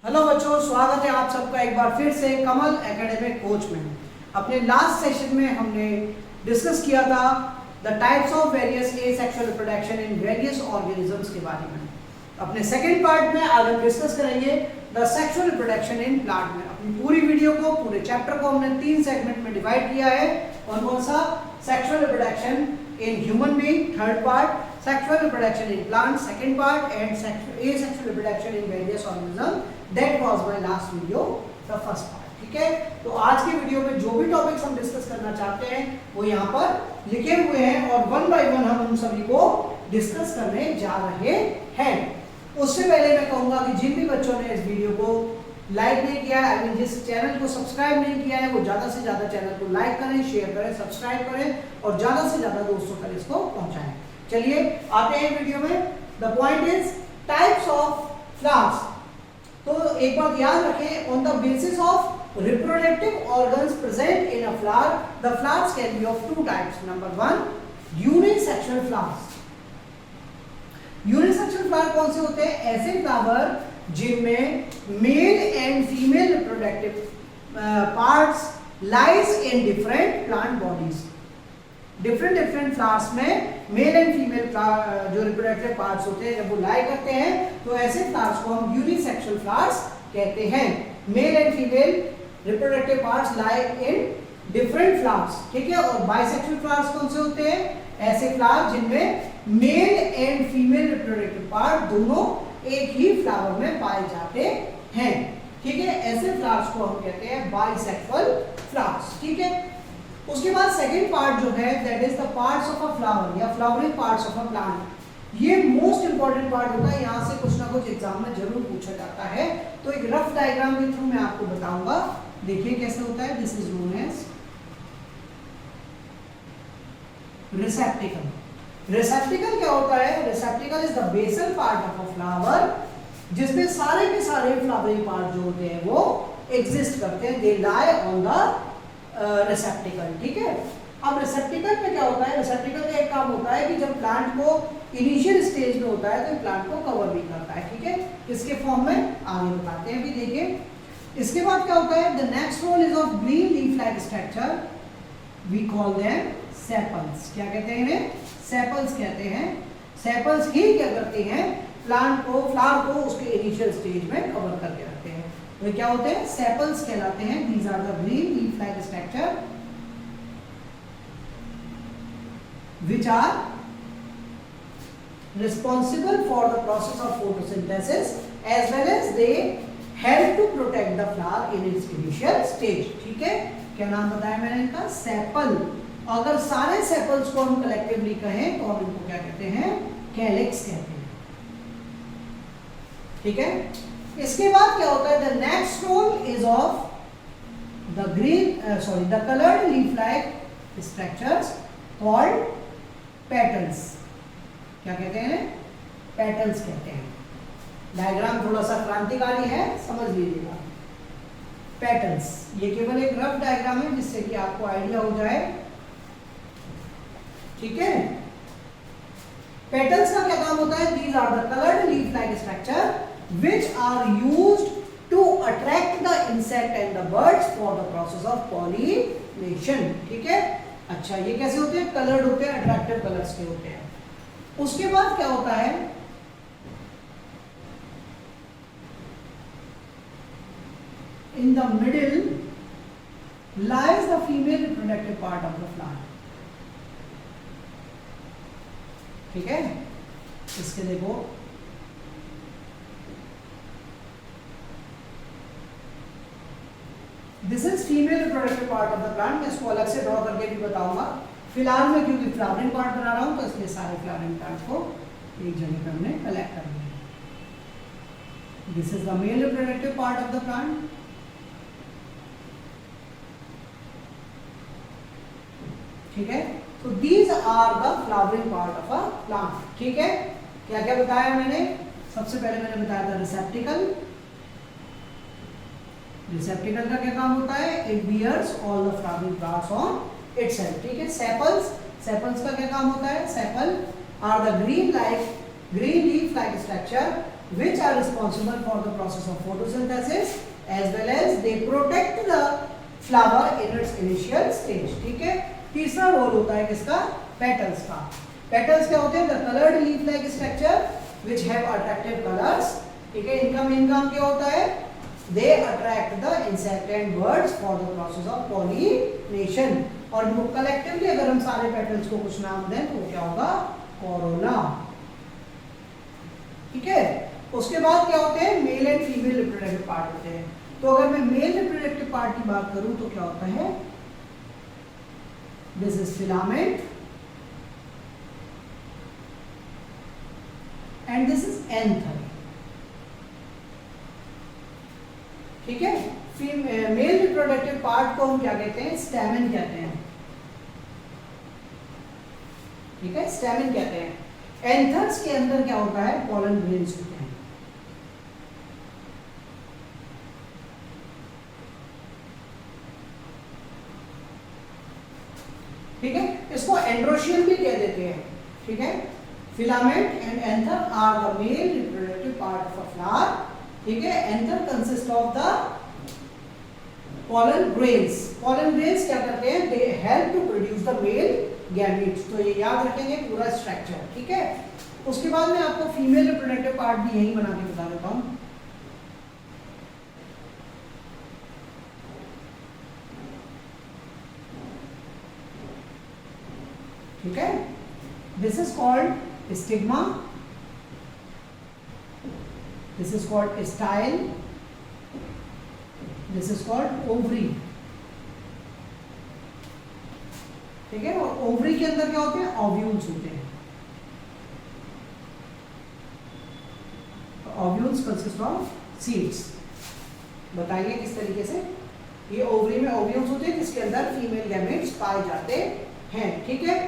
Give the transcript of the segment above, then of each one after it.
Hello बच्चों, स्वागत है आप सबका एक बार फिर से कमल एकेडमिक कोच में। अपने लास्ट सेशन में हमने डिस्कस किया था the types of various asexual reproduction in various organisms के बारे में। अपने सेकंड पार्ट में आज हम डिस्कस करेंगे the sexual reproduction in plant में। अपनी पूरी वीडियो को, पूरे चैप्टर को हमने 3 सेगमेंट में डिवाइड किया है। कौन कौन सा? Sexual reproduction in human being third part, sexual reproduction in plants second part, and asexual reproduction in various organisms. That was my last video, the first part. ठीक है, तो आज की वीडियो में जो भी टॉपिक्स हम डिस्कस करना चाहते हैं वो यहाँ पर लिखे हुए हैं और वन बाय वन हम उन सभी को डिस्कस करने जा रहे हैं। उससे पहले मैं कहूँगा कि जिन भी बच्चों ने इस वीडियो को लाइक नहीं किया है, जिस चैनल को सब्सक्राइब नहीं किया है, वो ज़्यादा से ज़्यादा चैनल को लाइक करें, शेयर करें, सब्सक्राइब करें और ज़्यादा से ज़्यादा दोस्तों तक इसको पहुँचाएं। चलिए आते हैं वीडियो में। The point is types of flowers. तो एक बात याद रखें, on the basis of reproductive organs present in a flower, the flowers can be of 2 types. Number 1, unisexual flowers. Unisexual flower कौन से होते हैं? ऐसे फ्लावर जिनमें mail and female reproductive parts lies in different plant bodies. Different flowers में mail and female जो reproductive parts होते हैं जब वो लाई करते हैं तो ऐसे फ्लावर्स को हम यूनिसेक्सुअल फ्लावर्स कहते हैं। Mail and female reproductive parts lie in different flowers, ठीक है। और बाइसेक्सुअल फ्लावर्स कौन से होते हैं? ऐसे फ्लावर जिनमें mail and female reproductive part दोनों एक ही फ्लावर में पाए जाते हैं, ठीक है। ऐसे फ्लावर्स को हम कहते हैं बाइसेक्सुअल फ्लावर्स, ठीक है। उसके बाद सेकंड पार्ट जो है that is the parts of a flower या flowering parts of a plant. ये मोस्ट इंपॉर्टेंट पार्ट होता है, यहाँ से कुछ ना कुछ एग्जाम में जरूर पूछा जाता है। तो एक रफ डायग्राम के थ्रू मैं आपको बताऊंगा, देखिए कैसे होता है। This is known as receptacle. Receptacle क्या होता है? Receptacle is the basal part of a flower जिसमें सारे के सारे फ्लावरिंग पार्ट जो होते हैं वो एग्जिस्ट करते हैं, दे लाई ऑन द रिसेप्टिकल, ठीक है। अब रिसेप्टिकल में क्या होता है? रिसेप्टिकल का एक काम होता है कि जब प्लांट को इनिशियल स्टेज में होता है तो प्लांट को कवर भी करता है, ठीक है। किसके फॉर्म में? आगे बताते हैं, अभी देखिए। इसके बाद क्या होता है? The next role is of green leaf like structure, we call them sepals. क्या कहते हैं इन्हें? सेपल्स कहते हैं। सेपल्स ही क्या करते हैं? प्लांट को, फ्लावर को उसके इनिशियल स्टेज में कवर करके रखते हैं। वे क्या होते हैं? सेपल्स कहलाते हैं। These are the green leaf like structure which are responsible for the process of photosynthesis as well as they help to protect the flower in its initial stage, ठीक है। क्या नाम बताया मैंने इनका? सेपल। अगर सारे सेपल्स को हम कलेक्टिवली कहें तो हम इनको क्या कहते हैं? कैलिक्स कहते हैं, ठीक है। इसके बाद क्या होता है? The next role is of the the coloured leaf like structures called petals. क्या कहते हैं? पेटल्स कहते हैं। डायग्राम थोड़ा सा क्रांतिकारी है, समझ लीजिएगा। पेटल्स ये केवल एक रफ डायग्राम है जिससे कि आपको आइडिया हो जाए, ठीक है। पेटल्स का क्या काम होता है? These are the coloured leaf like structure which are used to attract the insect and the birds for the process of pollination, ठीक है। अच्छा, ये कैसे होते हैं? कलर्ड होते हैं, अट्रैक्टिव कलर्स के होते हैं। उसके बाद क्या होता है? in the middle lies the female reproductive part of the flower, ठीक है। इसके देखो, this is female reproductive part of the plant. मैं इसको अलग से ड्रॉ करके भी बताऊंगा। फिलहाल मैं क्योंकि फ्लावरिंग पार्ट बना रहा हूं तो इसलिए सारे फ्लावरिंग पार्ट को एक जगह पर हमने कलेक्ट कर लिया। This is the male reproductive part of the plant, ठीक है। तो these are the flowering part of a plant, ठीक है। क्या क्या बताया मैंने? सबसे पहले मैंने बताया था रिसेप्टिकल। रिसेप्टिकल का क्या काम होता है? It bears all the flowering parts on itself, ठीक है। सेपल्स, सेपल्स का क्या काम होता है? Sepal are the green like green leaf like structure which are responsible for the process of photosynthesis as well as they protect the flower in its initial stage. ठीक है, तीसरा रोल होता है किसका, पेटल्स का. पेटल्स क्या होते हैं, the coloured leaf like structure which have attractive colours. ठीक है, इनका मेन काम क्या होता है, they attract the insect and birds for the process of pollination. और कलेक्टिवली अगर हम सारे पेटल्स को कुछ नाम दें तो क्या होगा, कोरोना. ठीक है, उसके बाद क्या होते हैं, mail and female reproductive part होते हैं. तो अगर मैं मेल रिप्रोडक्टिव पार्ट की बात करूं तो क्या होता है, this is filament and this is anther. ठीक है, मेल रिप्रोडक्टिव पार्ट को हम क्या कहते हैं, स्टैमेन कहते हैं. ठीक है, स्टैमेन कहते हैं. एंथर्स के अंदर क्या होता है, पॉलन ग्रेन्स होते हैं. ठीक है, इसको एंड्रोशियम भी कह देते हैं. ठीक है, filament and anther are the male reproductive part of a flower. ठीक है, anther consist of the pollen grains. pollen grains क्या करते हैं, they help to produce the male gametes. तो ये याद रखेंगे पूरा स्ट्रक्चर. ठीक है, उसके बाद मैं आपको फीमेल रिप्रोडक्टिव पार्ट भी यही बना के बता देता हूं. ठीक है, this is called stigma, this is called style, this is called ovary. ठीक है, और ओवरी के अंदर क्या होते हैं, ओव्यूल्स होते हैं. Ovules consist of seeds. बताइए किस तरीके से, ये ओवरी में ओव्यूल्स होते हैं जिसके अंदर फीमेल गैमेट्स पाए जाते हैं. ठीक है,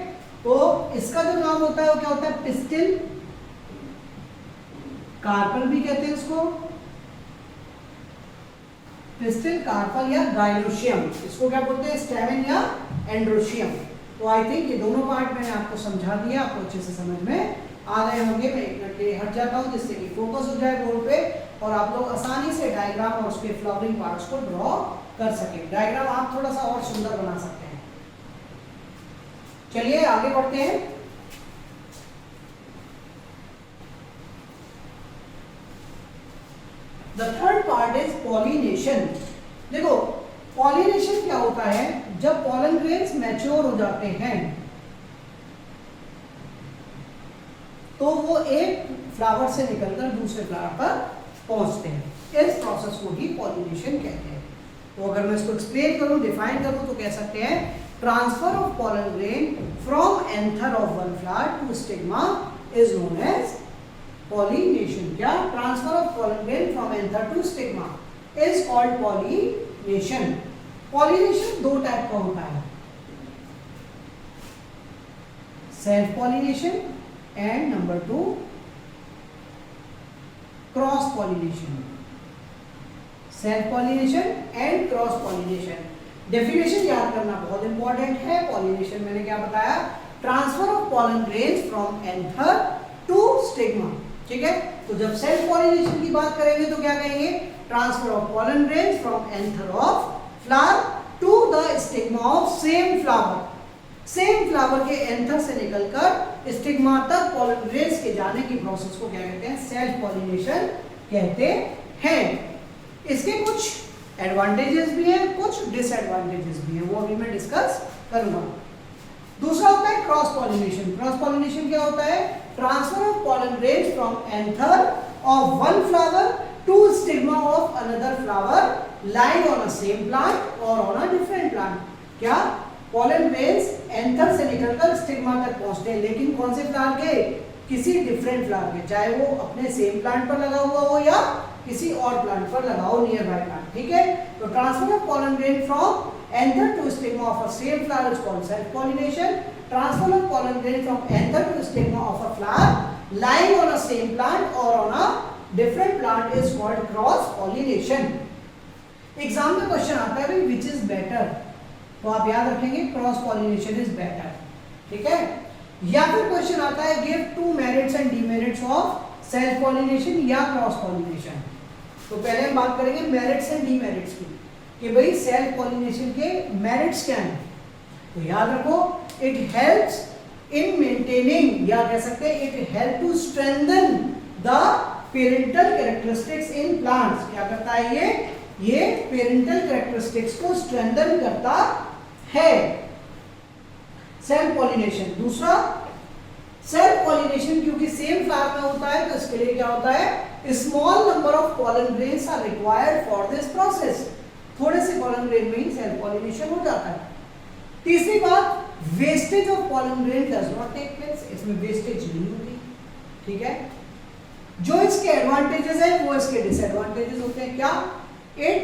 तो इसका जो नाम होता है वो क्या होता है, पिस्टिल, कार्पल भी कहते हैं इसको, पिस्टिल, कार्पल या गाइलोशियम. इसको क्या बोलते हैं, स्टैमेन या एंड्रोशियम. तो आई थिंक ये दोनों पार्ट मैंने आपको समझा दिया, आपको अच्छे से समझ में आ गए होंगे. मैं एक मिनट के लिए हट जाता हूँ जिससे कि फोकस हो जाए बोर्ड पे और आप लोग आसानी से डायग्राम और उसके फ्लावरिंग पार्ट्स को ड्रॉ कर सके. डायग्राम आप थोड़ा सा और सुंदर बना सकते हैं. चलिए आगे बढ़ते हैं. The third part is pollination. देखो पॉलिनेशन क्या होता है, जब पॉलन ग्रेन्स मैच्योर हो जाते हैं तो वो एक फ्लावर से निकलकर दूसरे फ्लावर पर पहुंचते हैं. इस प्रोसेस को ही पॉलिनेशन कहते हैं. तो अगर मैं इसको एक्सप्लेन करूं, डिफाइन करूं तो कह सकते हैं, transfer of pollen grain from anther of one flower to stigma is known as pollination. क्या, transfer of pollen grain from anther to stigma is called pollination. pollination दो टाइप का होता है, self pollination and number 2 cross pollination. Self pollination and cross pollination. Definition याद करना बहुत important है. pollination मैंने क्या बताया, transfer of pollen grains from anther to stigma. ठीक है, तो जब सेल्फ पॉलिनेशन की बात करेंगे तो क्या कहेंगे, transfer of pollen grains from anther of flower to the stigma of same flower. Same flower के एंथर से निकलकर स्टिग्मा तक पॉलन ग्रेन्स के जाने की प्रोसेस को क्या कहते हैं, सेल्फ पॉलिनेशन कहते हैं. इसके कुछ एडवांटेजेस भी हैं, कुछ डिसएडवांटेजेस भी हैं, वो अभी मैं डिस्कस करूंगा. दूसरा होता है क्रॉस पॉलिनेशन. क्रॉस पॉलिनेशन क्या होता है, transfer of pollen grains from anther of one flower to stigma of another flower lying on a same plant और ऑन अ डिफरेंट प्लांट. क्या, पॉलन ग्रेन्स एंथर से निकलकर स्टिग्मा तक पहुंचते हैं, लेकिन कौन से फ्लावर के, किसी डिफरेंट फ्लावर के, चाहे वो अपने सेम प्लांट पर लगा हुआ हो या किसी और प्लांट पर लगा हो, नियर बाय प्लांट. ठीक है, तो transfer of pollen grain from anther to stigma of a same flower is called self pollination. Transfer of pollen grain from anther to stigma of a flower lying on a same plant or on a different plant is called cross pollination. Exam में question आता है भाई which is better, तो आप याद रखेंगे cross pollination is better. ठीक है, या फिर क्वेश्चन आता है give 2 merits and demerits of self pollination या क्रॉस पॉलिनेशन। तो पहले हम बात करेंगे मेरिट्स एंड डीमेरिट्स की कि भाई सेल्फ पॉलिनेशन के मेरिट्स क्या हैं। तो याद रखो, इट हेल्प्स इन मेंटेनिंग, या कह सकते हैं it help to strengthen the parental characteristics in plants. क्या करता है ये पेरेंटल कैरेक्टरिस्टिक्स को स्ट्रेंथन करता है सेल्फ पॉलिनेशन। दूसरा, सेल्फ पॉलिनेशन क्योंकि सेम फ्लावर में होता है तो इसके लिए क्या होता है, small number of pollen grains are required for this process. थोड़े से पॉलन ग्रेन में ही सेल्फ पॉलिनेशन हो जाता है। तीसरी बात, wastage of pollen grain does not take place, इसमें वेस्टेज नहीं होती। ठीक है, जो इसके एडवांटेजेस है वो इसके डिसएडवांटेजेस होते हैं। क्या, it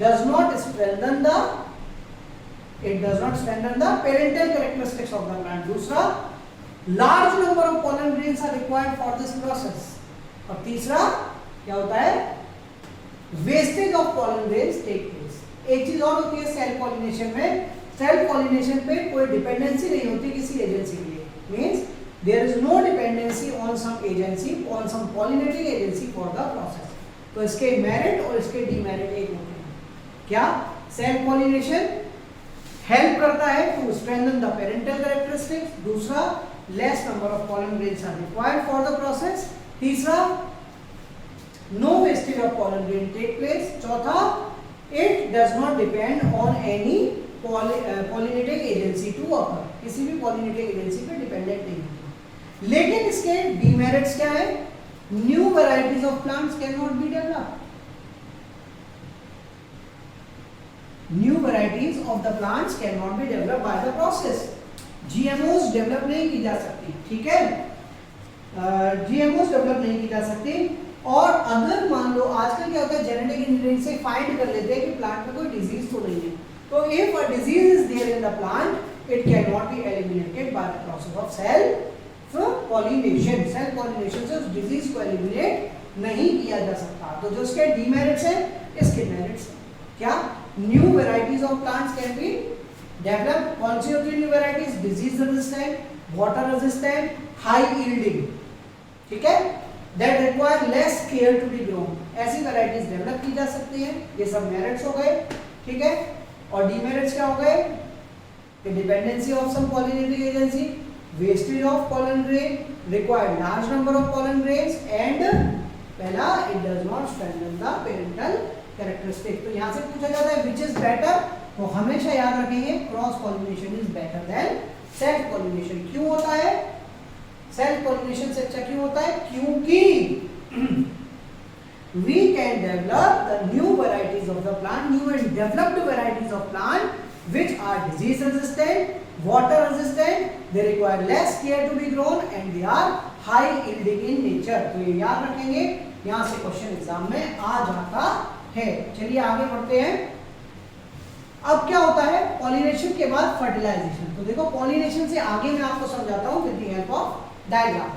does not strengthen the parental characteristics of the plant. दूसरा, large number of pollen grains are required for this process. और तीसरा क्या होता है, wastage of pollen grains take place. एक चीज और होती है सेल्फ पॉलिनेशन में, सेल्फ पॉलिनेशन पे कोई डिपेंडेंसी नहीं होती किसी एजेंसी के लिए, means there is no dependency on some agency, on some pollinating agency for the process. तो इसके मेरिट और इसके डीमेरिट एक होते हैं। क्या, सेल्फ पॉलिनेशन हेल्प करता है to strengthen the parental characteristics. दूसरा, less number of pollen grains are required for the process. तीसरा, no wastage of pollen grain take place. चौथा, it does not depend on any pollinating agency to occur, किसी भी pollinating agency पे dependent नहीं होती। लेकिन इसके डीमेरिट्स क्या है, new varieties of plants can not be developed. New varieties of the plants can not be developed by the process. GMOs develop नहीं की जा सकती। ठीक है, जीएमओस डेवलप नहीं की जा सकती। और अगर मान लो आजकल क्या होता है, जेनेटिक इंजीनियरिंग से फाइंड कर लेते हैं कि प्लांट में कोई डिजीज तो नहीं है, तो if a disease is there in the plant, it can not be eliminated by the process of self pollination. Self pollination से उस डिजीज को एलिमिनेट नहीं किया जा सकता। तो जो इसके डीमेरिट्स हैं, इसके मेरिट्स हैं। क्या, new varieties of plants can be develop. कौन सी होती है new varieties, disease resistant, water resistant, high yielding. ठीक है, that require less care to be grown, ऐसी वैरायटीज डेवलप की जा सकती हैं। ये सब मेरिट्स हो गए। ठीक है, और डीमेरिट्स क्या हो गए, dependency of some pollinating agency, wastage of pollen grain, required large number of pollen grains, and पहला, it does not strengthen the parental characteristic. तो यहाँ से पूछा जाता है विच इज बेटर, तो हमेशा याद रखेंगे cross pollination is better than self pollination. क्यों होता है, सेल्फ पॉलिनेशन से अच्छा क्यों होता है, क्योंकि we can develop the new varieties of the plant, new and developed varieties of plant which are disease resistant, water resistant, they require less care to be grown and they are high yielding in nature। तो ये याद रखेंगे, यहाँ से question exam में आ जाता है। चलिए आगे बढ़ते हैं। अब क्या होता है पॉलिनेशन के बाद फर्टिलाइजेशन। तो देखो पॉलिनेशन से आगे मैं आपको समझाता हूँ with the help of diagram.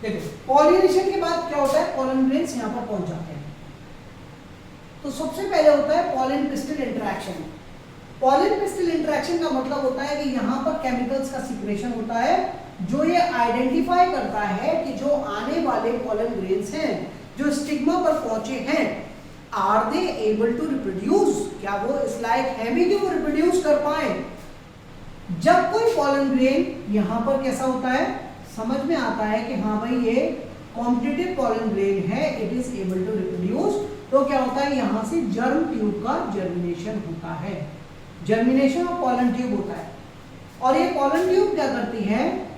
देखो पॉलिनेशन के बाद क्या होता है, पॉलन ग्रेन्स यहां पर पहुंच जाते हैं। तो सबसे पहले होता है pollen pistol interaction. Pollen pistol interaction का मतलब होता है कि यहां पर केमिकल्स का सिक्रेशन होता है जो ये आइडेंटिफाई करता है कि जो आने वाले पॉलन ग्रेन्स हैं जो स्टिग्मा पर पहुंचे हैं, are they able to reproduce, क्या वो इस लायक है भी कि वो रिप्रोड्यूस कर पाए। जब कोई पॉलन ग्रेन यहां पर कैसा होता है, समझ में आता है कि हाँ भाई ये कॉम्पिटिटिव पॉलन ग्रेन है, it is able to reproduce, तो क्या होता है यहां से जर्म ट्यूब का जर्मिनेशन होता है, जर्मिनेशन ऑफ पॉलन ट्यूब होता है। और ये पॉलन ट्यूब क्या करती है,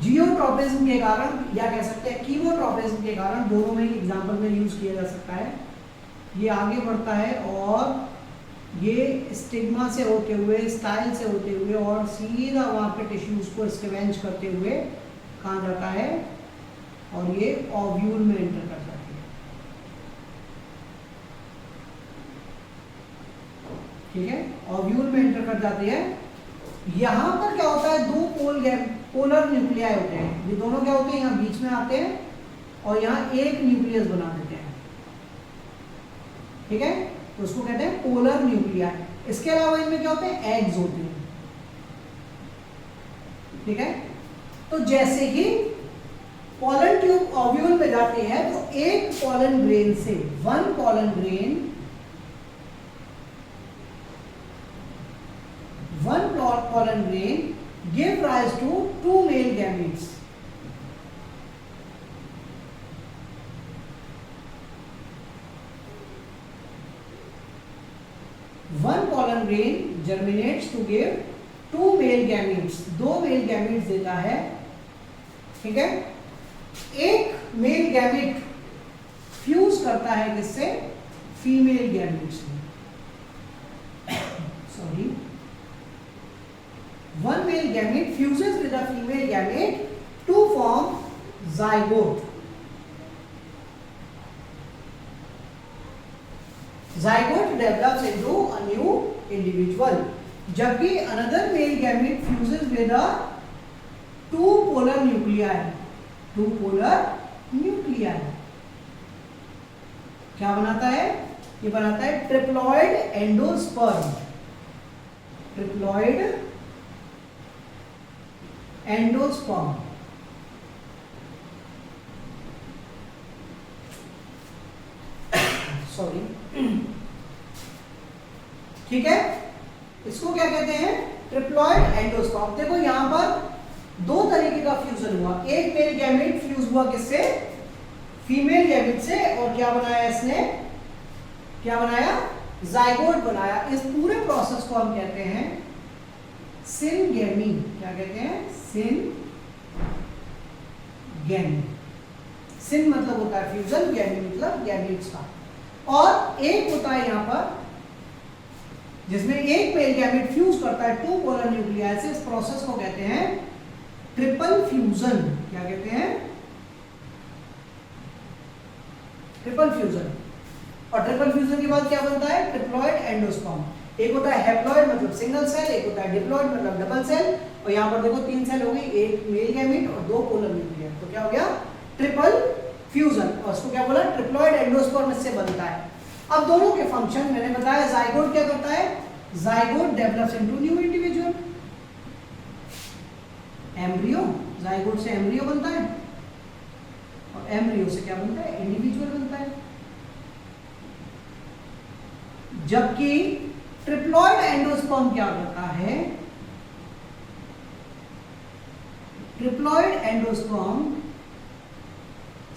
जियोट्रोपिज्म के कारण या कह सकते हैं कीमोट्रोपिज्म के कारण, दोनों में एग्जांपल में यूज किया जा सकता है। ये आगे बढ़ता है और ये स्टिग्मा से होते हुए, स्टाइल से होते हुए और सीधा वहाँ पे टिश्यूज को स्कैवेंज करते हुए कहाँ जाता है, और ये ओव्यूल में एंटर कर जाती है। ठीक है, ओव्यूल में एंटर कर जाती है। यहाँ पर क्या होता है, दो पोलर न्यूक्लियाई होते हैं। ये दोनों क्या होते हैं, यहाँ बीच में आते हैं और यहाँ एक न्यूक्लियस बना देते हैं, ठीक है, तो उसको कहते हैं पोलर न्यूक्लियाई। इसके अलावा इनमें क्या होते हैं, एग्स होते हैं, ठीक है। तो जैसे ही पोलन ट्यूब ओव्यूल में जाते हैं तो एक पोलन ग्रेन से, one pollen grain, one pollen grain give rise to two male gametes. One pollen grain germinates to give two male gametes. दो male gametes देता है, ठीक है। एक male gamete फ्यूज करता है किससे, फीमेल गैमेट्स में, sorry, one male gamete fuses with a female gamete to form zygote. Zygote develops into a new individual. जबकि another male gamete fuses with a two polar nuclei. Two polar nuclei क्या बनाता है, ये बनाता है triploid endosperm. Triploid endosperm, sorry, ठीक है। इसको क्या कहते हैं, ट्रिप्लॉइड एंडोस्पर्म। देखो यहां पर दो तरीके का फ्यूजन हुआ, एक मेल गैमेट फ्यूज हुआ किससे, फीमेल गैमेट से, और क्या बनाया इसने, क्या बनाया, जाइगोट बनाया। इस पूरे प्रोसेस को हम कहते हैं सिनगेमी। क्या कहते हैं, सिनगेमी। सिन मतलब होता है फ्यूजन, गैमी मतलब गैमेट्स का। और एक होता है यहां पर जिसमें एक मेल गैमेट फ्यूज करता है टू पोलर न्यूक्लियाई से। इस प्रोसेस को कहते हैं ट्रिपल फ्यूजन। क्या कहते हैं, ट्रिपल फ्यूजन। और ट्रिपल फ्यूजन के बाद क्या बनता है, ट्रिप्लॉइड एंडोस्पर्म। एक होता है हैप्लॉइड मतलब सिंगल सेल, एक होता है डिप्लॉइड मतलब डबल सेल। और यहाँ पर देखो तीन सेल हो गई, एक मेल गैमेट और दो पोलर न्यूक्लियर, तो क्या हो गया, ट्रिपल फ्यूजन। और उसको क्या बोला, ट्रिप्लॉइड एंडोस्पर्म इससे बनता है। अब दोनों के फंक्शन मैंने बताया। जाइगोट क्या करता है, zygote develops into new individual. Embryo, zygote से एम्ब्रियो बनता है और एम्ब्रियो से क्या बनता है, इंडिविजुअल बनता है। जबकि ट्रिप्लॉइड एंडोस्पर्म क्या करता है, triploid endosperm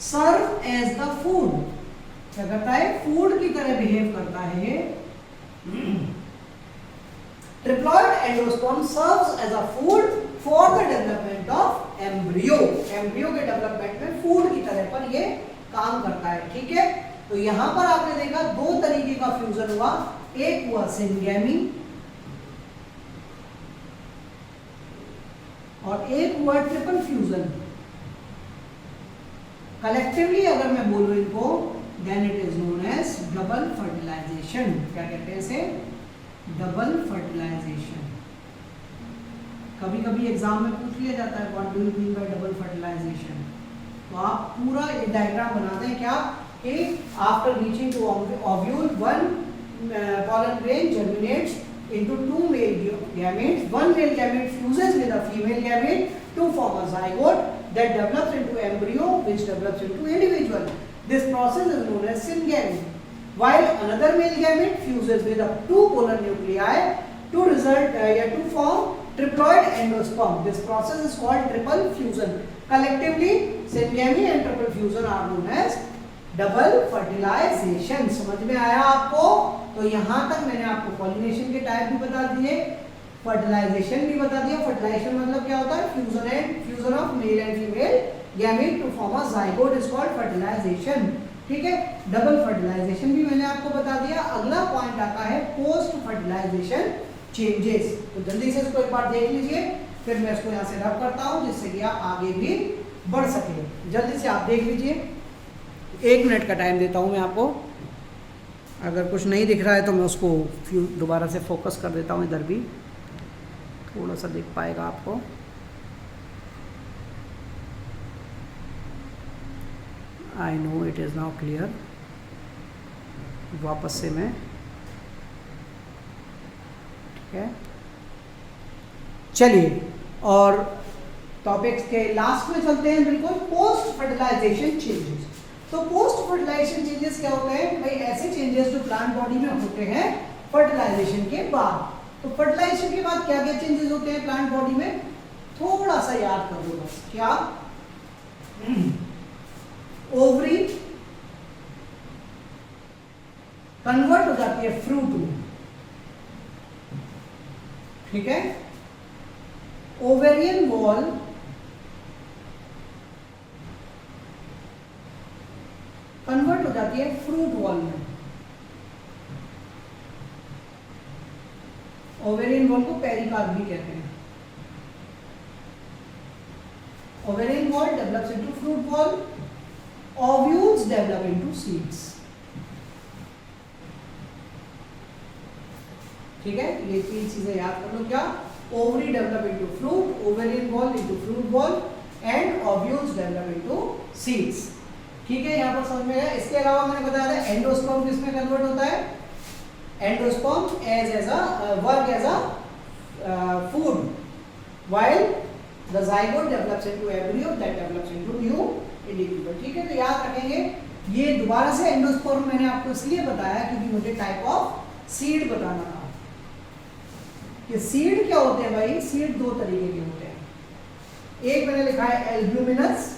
serve as the food. क्या करता है, फूड की तरह बिहेव करता है। Triploid endosperm serves as a food for the development of embryo. Embryo के डेवलपमेंट में फूड की तरह पर ये काम करता है, ठीक है। तो यहां पर आपने देखा दो तरीके का फ्यूजन हुआ, एक हुआ सिनगेमी और एक हुआ ट्रिपल फ्यूजन। कलेक्टिवली अगर मैं बोलूं इनको, then it is known as double fertilisation. क्या कहते हैं इसे, डबल फर्टिलाइजेशन। कभी कभी एग्जाम में पूछ लिया जाता है what do you mean by double fertilisation. तो आप पूरा एक डायग्राम बना दें, क्या कि after reaching to ovule one pollen grain germinates into two male gametes. One male gamete fuses with a female gamete to form a zygote that develops into embryo, which develops into individual. This process is known as syngamy. While another male gamete fuses with a two polar nuclei to result to form triploid endosperm. This process is called triple fusion. Collectively, syngamy and triple fusion are known as double fertilisation. समझ में आया आपको? तो यहां तक मैंने आपको pollination के टाइप भी बता दिए, फर्टिलाइजेशन भी बता दिया। फर्टिलाइजेशन मतलब क्या होता है, fusion of male and female gamete to form a zygote is called fertilisation, ठीक है। डबल फर्टिलाइजेशन भी मैंने आपको बता दिया। अगला पॉइंट आता है पोस्ट फर्टिलाइजेशन चेंजेस। तो जल्दी से इसको एक बार देख लीजिए, फिर मैं इसको यहाँ से रब करता हूँ जिससे कि आप आगे भी बढ़ सके। जल्दी से आप देख लीजिए, 1 मिनट का टाइम देता हूँ मैं आपको। अगर कुछ नहीं दिख रहा है तो मैं उसको दोबारा से फोकस कर देता हूँ, इधर भी थोड़ा सा दिख पाएगा आपको। I know it is now clear. वापस से मैं, ठीक है, चलिए और टॉपिक्स के लास्ट में चलते हैं बिल्कुल, पोस्ट फर्टिलाइजेशन चेंजेस। तो पोस्ट फर्टिलाइजेशन चेंजेस क्या होते हैं भाई? ऐसे चेंजेस जो प्लांट बॉडी में होते हैं फर्टिलाइजेशन के बाद। तो फर्टिलाइजेशन के बाद क्या क्या चेंजेस होते हैं प्लांट बॉडी में? थोड़ा सा याद कर लो बस। क्या? ओवरी कन्वर्ट हो जाती है फ्रूट में, ठीक है। ओवेरियन वॉल कन्वर्ट हो जाती है फ्रूट वॉल में। ओवेरियन वॉल को पेरिकार्प भी कहते हैं। Ovarian wall develops into fruit wall, ovules develop into seeds, ठीक है। ये तीन चीजें याद कर लो। क्या? Ovary develop into fruit, ovarian wall into fruit wall and ovules develop into seeds, ठीक है। यहाँ पर समझ में आया। इसके अलावा मैंने बताया था एंडोस्पर्म किसमें कन्वर्ट होता है? Endosperm as a work as a food, while the zygote develops into embryo that develops into new individual, ठीक है। तो याद रखेंगे। ये दोबारा से एंडोस्पर्म मैंने आपको इसलिए बताया क्योंकि मुझे टाइप ऑफ सीड बताना था। ये सीड क्या होते हैं भाई? सीड दो तरीके के होते हैं। एक मैंने लिखा है एल्ब्यूमिनस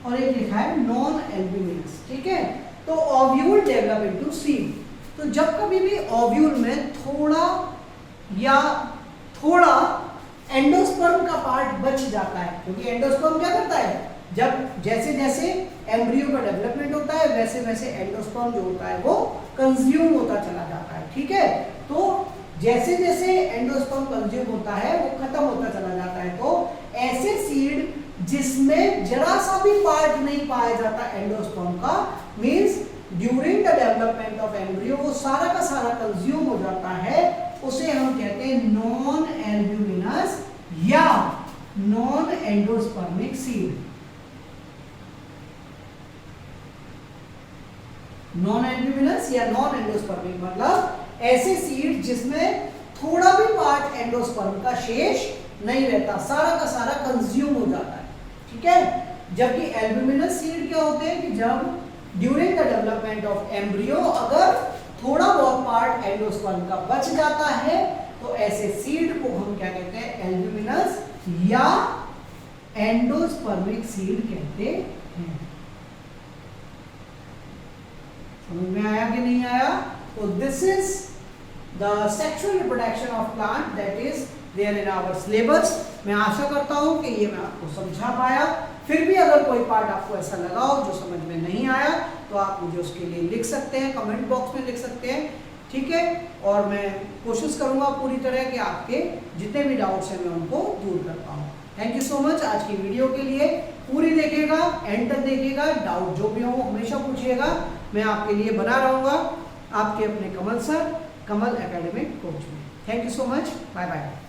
और एक लिखा है नॉन एल्ब्यूमिनस, ठीक है। तो ओव्यूल डेवलप इनटू सीड। तो जब कभी भी ओव्यूल में थोड़ा एंडोस्पर्म का पार्ट बच जाता है, क्योंकि एंडोस्पर्म क्या करता है? जब जैसे जैसे एम्ब्रियो का डेवलपमेंट होता है वैसे वैसे एंडोस्पर्म जो होता है वो कंज्यूम होता चला जाता है, ठीक है। तो जैसे जैसे एंडोस्पर्म कंज्यूम होता है वो खत्म होता चला जाता है। तो ऐसे सीड जिसमें जरा सा भी पार्ट नहीं पाया जाता एंडोस्पर्म का, means during the development of embryo वो सारा का सारा कंज्यूम हो जाता है, उसे हम कहते हैं नॉन एल्ब्यूमिनस या non endospermic seed. Non albuminous या नॉन एंडोस्पर्मिक मतलब ऐसे सीड जिसमें थोड़ा भी पार्ट एंडोस्पर्म का शेष नहीं रहता, सारा का सारा कंज्यूम हो जाता है, ठीक है। जबकि एल्ब्यूमिनस सीड क्या होते हैं कि जब during the development of embryo अगर थोड़ा बहुत पार्ट एंडोस्पर्म का बच जाता है तो ऐसे सीड को हम क्या कहते हैं? एल्ब्यूमिनस या एंडोस्पर्मिक सीड कहते हैं। समझ में आया कि नहीं आया? तो this is the sexual reproduction of plant that is there in our syllabus. मैं आशा करता हूं कि ये मैं आपको समझा पाया। फिर भी अगर कोई पार्ट आपको ऐसा लगा हो जो समझ में नहीं आया तो आप मुझे उसके लिए लिख सकते हैं, कमेंट बॉक्स में लिख सकते हैं, ठीक है। और मैं कोशिश करूंगा पूरी तरह कि आपके जितने भी डाउट्स हैं मैं उनको दूर कर पाऊँ। थैंक यू सो मच आज की वीडियो के लिए। पूरी देखिएगा, एंड तक देखिएगा, डाउट जो भी हो हमेशा पूछिएगा, मैं आपके लिए बना रहूँगा। आपके अपने Kamal sir, Kamal academic coach में। Thank you so much, bye bye.